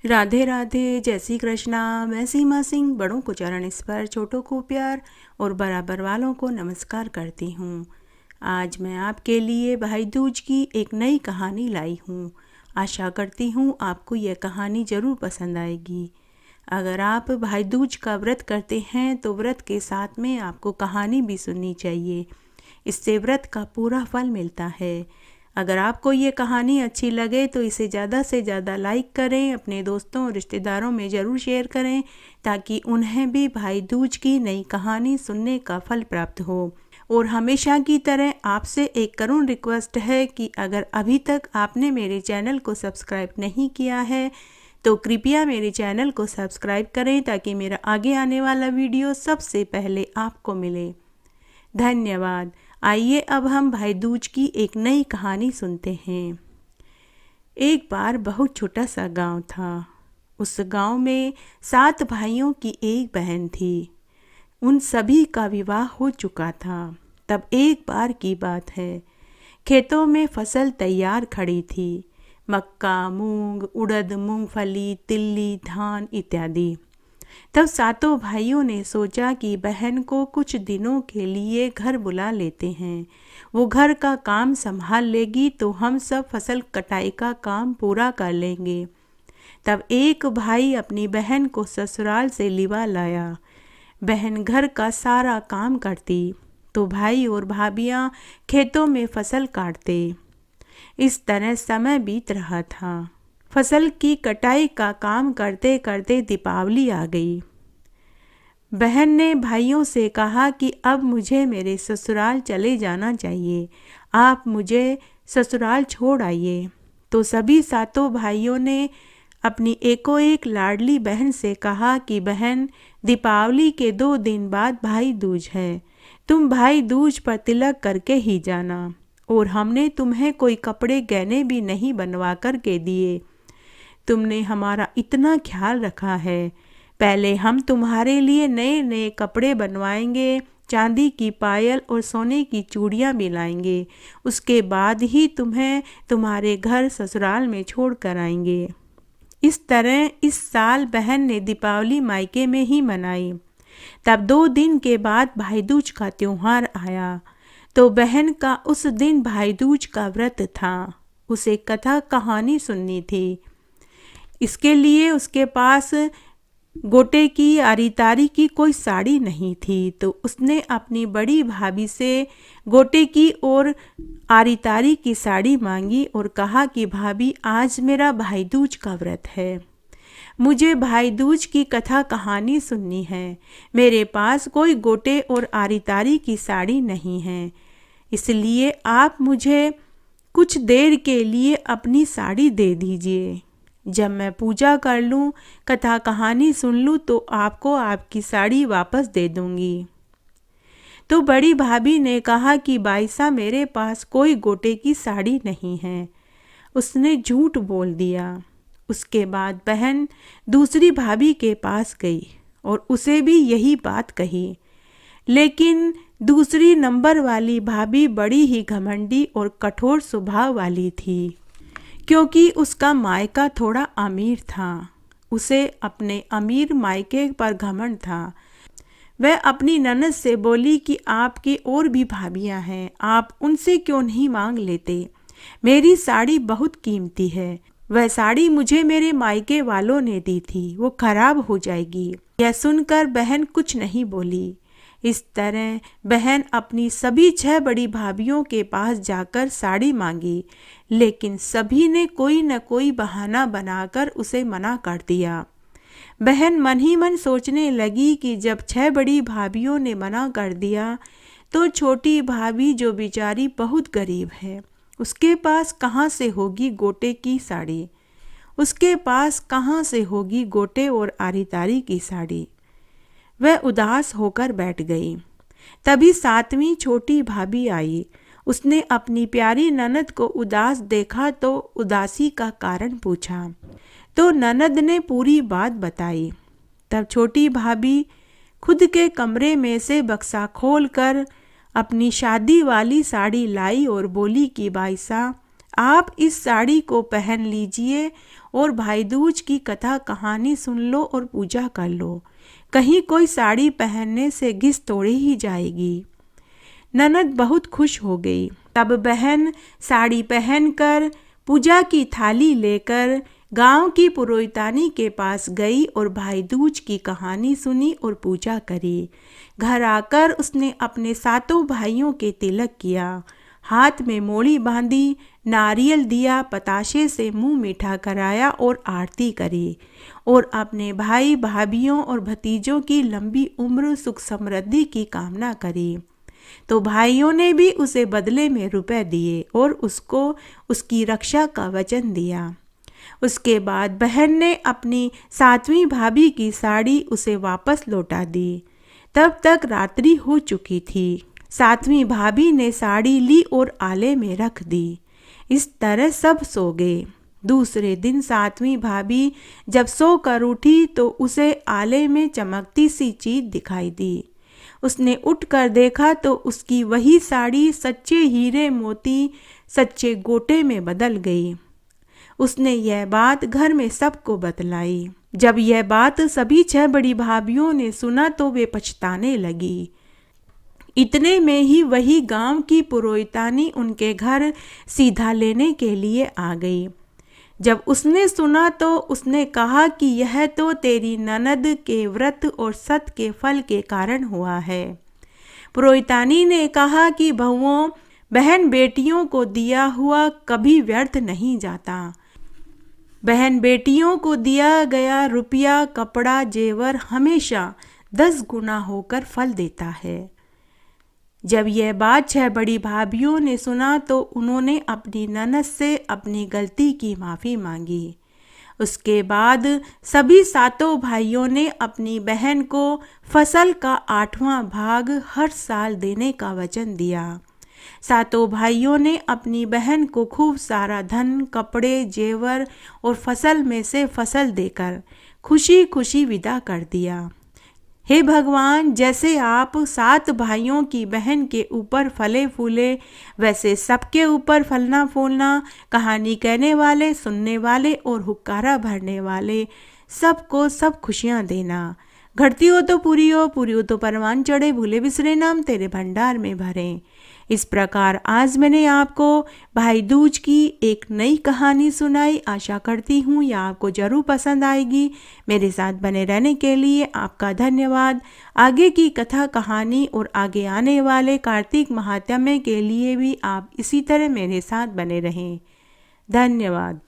राधे राधे, जय श्री कृष्णा। मैं सीमा सिंह बड़ों को चरण स्पर्श, छोटों को प्यार और बराबर वालों को नमस्कार करती हूँ। आज मैं आपके लिए भाई दूज की एक नई कहानी लाई हूँ। आशा करती हूँ आपको यह कहानी ज़रूर पसंद आएगी। अगर आप भाई दूज का व्रत करते हैं तो व्रत के साथ में आपको कहानी भी सुननी चाहिए। इससे व्रत का पूरा फल मिलता है। अगर आपको ये कहानी अच्छी लगे तो इसे ज़्यादा से ज़्यादा लाइक करें, अपने दोस्तों और रिश्तेदारों में ज़रूर शेयर करें ताकि उन्हें भी भाई दूज की नई कहानी सुनने का फल प्राप्त हो। और हमेशा की तरह आपसे एक करुण रिक्वेस्ट है कि अगर अभी तक आपने मेरे चैनल को सब्सक्राइब नहीं किया है तो कृपया मेरे चैनल को सब्सक्राइब करें ताकि मेरा आगे आने वाला वीडियो सबसे पहले आपको मिले। धन्यवाद। आइए अब हम भाई दूज की एक नई कहानी सुनते हैं। एक बार बहुत छोटा सा गांव था। उस गांव में 7 भाइयों की एक बहन थी। उन सभी का विवाह हो चुका था। तब एक बार की बात है, खेतों में फसल तैयार खड़ी थी। मक्का, मूंग, उड़द, मूंगफली, तिल्ली, धान इत्यादि। तब 7 भाइयों ने सोचा कि बहन को कुछ दिनों के लिए घर बुला लेते हैं। वो घर का काम संभाल लेगी तो हम सब फसल कटाई का काम पूरा कर लेंगे। तब एक भाई अपनी बहन को ससुराल से लिवा लाया। बहन घर का सारा काम करती तो भाई और भाभियाँ खेतों में फसल काटते। इस तरह समय बीत रहा था। फसल की कटाई का काम करते करते दीपावली आ गई। बहन ने भाइयों से कहा कि अब मुझे मेरे ससुराल चले जाना चाहिए, आप मुझे ससुराल छोड़ आइए। तो सभी 7 भाइयों ने अपनी एको एक लाडली बहन से कहा कि बहन, दीपावली के 2 दिन बाद भाई दूज है, तुम भाई दूज पर तिलक करके ही जाना। और हमने तुम्हें कोई कपड़े गहने भी नहीं बनवा कर के दिए। तुमने हमारा इतना ख्याल रखा है। पहले हम तुम्हारे लिए नए नए कपड़े बनवाएंगे, चांदी की पायल और सोने की चूड़ियाँ भी लाएंगे। उसके बाद ही तुम्हें तुम्हारे घर ससुराल में छोड़ कर आएंगे। इस तरह इस साल बहन ने दीपावली मायके में ही मनाई। तब 2 दिन के बाद भाई दूज का त्योहार आया। तो बहन का उस दिन भाई दूज का व्रत था। उसे कथा कहानी सुननी थी। इसके लिए उसके पास गोटे की आरी तारी की कोई साड़ी नहीं थी। तो उसने अपनी बड़ी भाभी से गोटे की और आरी तारी की साड़ी मांगी और कहा कि भाभी, आज मेरा भाई दूज का व्रत है, मुझे भाई दूज की कथा कहानी सुननी है। मेरे पास कोई गोटे और आरी तारी की साड़ी नहीं है, इसलिए आप मुझे कुछ देर के लिए अपनी साड़ी दे दीजिए। जब मैं पूजा कर लूँ, कथा कहानी सुन लूँ तो आपको आपकी साड़ी वापस दे दूँगी। तो बड़ी भाभी ने कहा कि बाईसा, मेरे पास कोई गोटे की साड़ी नहीं है। उसने झूठ बोल दिया। उसके बाद बहन दूसरी भाभी के पास गई और उसे भी यही बात कही। लेकिन दूसरी नंबर वाली भाभी बड़ी ही घमंडी और कठोर स्वभाव वाली थी, क्योंकि उसका मायका थोड़ा अमीर था। उसे अपने अमीर मायके पर घमंड था। वह अपनी ननद से बोली कि आपकी और भी भाभियां हैं, आप उनसे क्यों नहीं मांग लेते? मेरी साड़ी बहुत कीमती है। वह साड़ी मुझे मेरे मायके वालों ने दी थी, वो खराब हो जाएगी। यह सुनकर बहन कुछ नहीं बोली। इस तरह बहन अपनी सभी 6 बड़ी भाभियों के पास जाकर साड़ी मांगी, लेकिन सभी ने कोई न कोई बहाना बनाकर उसे मना कर दिया। बहन मन ही मन सोचने लगी कि जब 6 बड़ी भाभियों ने मना कर दिया तो छोटी भाभी, जो बेचारी बहुत गरीब है, उसके पास कहाँ से होगी गोटे की साड़ी? उसके पास कहाँ से होगी गोटे और आरी तारी की साड़ी? वह उदास होकर बैठ गई। तभी 7वीं छोटी भाभी आई। उसने अपनी प्यारी ननद को उदास देखा तो उदासी का कारण पूछा। तो ननद ने पूरी बात बताई। तब छोटी भाभी खुद के कमरे में से बक्सा खोलकर अपनी शादी वाली साड़ी लाई और बोली कि बाईसा, आप इस साड़ी को पहन लीजिए और भाई दूज की कथा कहानी सुन लो और पूजा कर लो। कहीं कोई साड़ी पहनने से घिस तोड़ी ही जाएगी। ननद बहुत खुश हो गई। तब बहन साड़ी पहनकर पूजा की थाली लेकर गांव की पुरोहितानी के पास गई और भाई दूज की कहानी सुनी और पूजा करी। घर आकर उसने अपने सातों भाइयों के तिलक किया, हाथ में मोड़ी बांधी, नारियल दिया, पताशे से मुंह मीठा कराया और आरती करी और अपने भाई भाभियों और भतीजों की लंबी उम्र सुख समृद्धि की कामना करी। तो भाइयों ने भी उसे बदले में रुपए दिए और उसको उसकी रक्षा का वचन दिया। उसके बाद बहन ने अपनी सातवीं भाभी की साड़ी उसे वापस लौटा दी। तब तक रात्रि हो चुकी थी। सातवीं भाभी ने साड़ी ली और आले में रख दी। इस तरह सब सो गए। दूसरे दिन सातवीं भाभी जब सो कर उठी तो उसे आले में चमकती सी चीज दिखाई दी। उसने उठकर देखा तो उसकी वही साड़ी सच्चे हीरे मोती सच्चे गोटे में बदल गई। उसने यह बात घर में सबको बतलाई। जब यह बात सभी 6 बड़ी भाभियों ने सुना तो वे पछताने लगी। इतने में ही वही गांव की पुरोहितानी उनके घर सीधा लेने के लिए आ गई। जब उसने सुना तो उसने कहा कि यह तो तेरी ननद के व्रत और सत के फल के कारण हुआ है। पुरोहितानी ने कहा कि बहुओं, बहन बेटियों को दिया हुआ कभी व्यर्थ नहीं जाता। बहन बेटियों को दिया गया रुपया, कपड़ा, जेवर हमेशा 10 गुना होकर फल देता है। जब यह बात 6 बड़ी भाभियों ने सुना तो उन्होंने अपनी ननद से अपनी गलती की माफ़ी मांगी। उसके बाद सभी सातों भाइयों ने अपनी बहन को फसल का 8वां भाग हर साल देने का वचन दिया। सातों भाइयों ने अपनी बहन को खूब सारा धन, कपड़े, जेवर और फसल में से फसल देकर खुशी खुशी विदा कर दिया। हे भगवान, जैसे आप 7 भाइयों की बहन के ऊपर फले फूले, वैसे सबके ऊपर फलना फूलना, कहानी कहने वाले, सुनने वाले और हुक्कारा भरने वाले सबको सब खुशियाँ देना। घटती हो तो पूरी हो, पूरी हो तो परवान चढ़े, भूले बिसरे नाम तेरे भंडार में भरें। इस प्रकार आज मैंने आपको भाई दूज की एक नई कहानी सुनाई। आशा करती हूँ यह आपको ज़रूर पसंद आएगी। मेरे साथ बने रहने के लिए आपका धन्यवाद। आगे की कथा कहानी और आगे आने वाले कार्तिक महात्म्य के लिए भी आप इसी तरह मेरे साथ बने रहें। धन्यवाद।